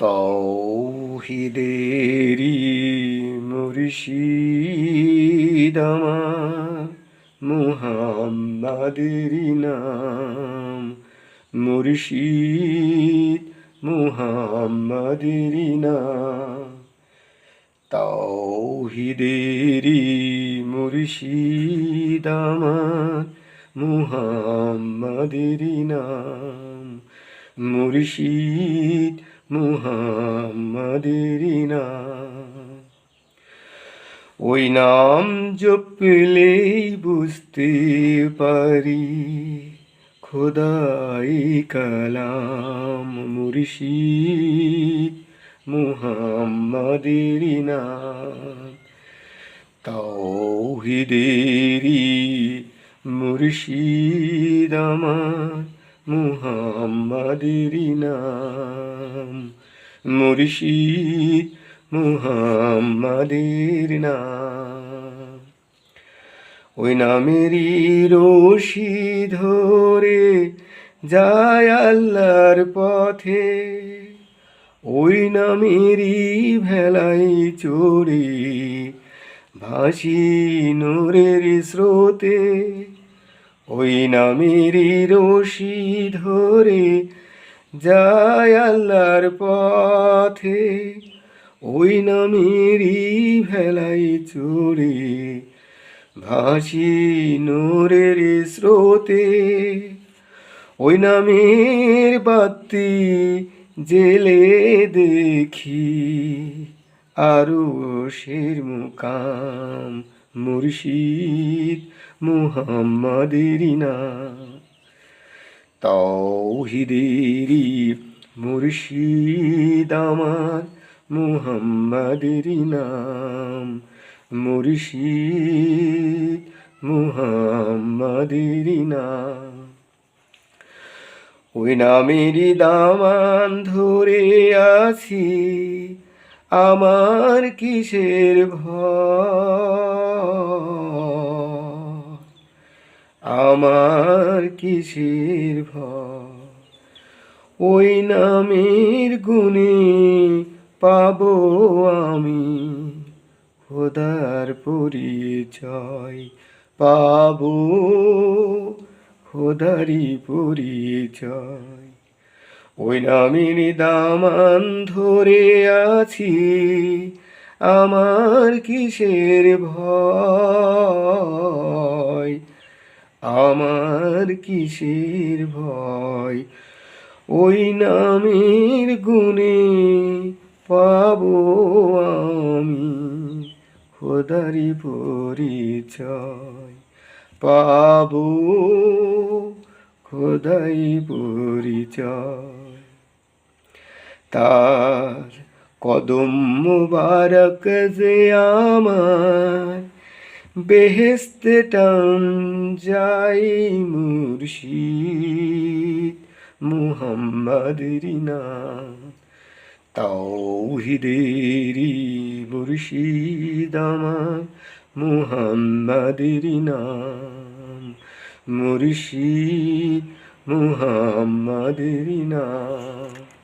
তৌহিদেরি মুর্শিদ আমার, মুহাম্মাদেরি নাম। মুর্শিদ মুহাম্মাদেরি নাম। তৌহিদেরি মুর্শিদ আমার, মুহাম্মাদেরি নাম। মুর্শিদ মুহাম্মাদেরি নাম। ওই নাম জপলেই বুঝতে পারি খোদাই কালাম। মুর্শিদ মুহাম্মাদেরি নাম। তাওহীদেরি মুর্শিদ আমার, মুহাম্মাদেরি নাম। মুর্শিদ মুহাম্মাদের নাম। ওই নামেরই রশি ধরে যায় আল্লাহর পথে, ওই নামেরই ভেলাই চড়ে ভাসি নূরের স্রোতে। ওই নামেরই রশি ধরে যায় আল্লাহর পথে, ওই নামেরই ভেলাই চড়ে ভাসি নূরের স্রোতে। ওই নামের বাতি জেলে দেখি আরশের মুকাম। মুর্শিদ মুহাম্মাদেরি নাম। তাওহীদেরি মুর্শিদ আমার, মুহাম্মাদেরি নাম। মুর্শিদ মুহাম্মাদেরি নাম। ওই নামেরই দামান ধরে আছি, আমার কিসের ভয়, আমার কিসের ভয়। ওই নামের গুণে পাবো আমি খোদার পরিচয়, পাবো খোদারি পরিচয়। ওই নামের দামান ধরে আছি, আমার কিসের ভয়, আমার কিসের ভয়। ওই নামের গুণে পাবো আমি খোদারি পরিচয়, পাবো খোদাই পরিচয়। তার কদম মুবারক যে আমার বেহেশতে টান যাই। মুর্শিদ মুহাম্মাদেরি নাম। তাওহীদেরি মুর্শিদ আমার, মুহাম্মাদেরি নাম। মুর্শিদ মুহাম্মাদেরি নাম।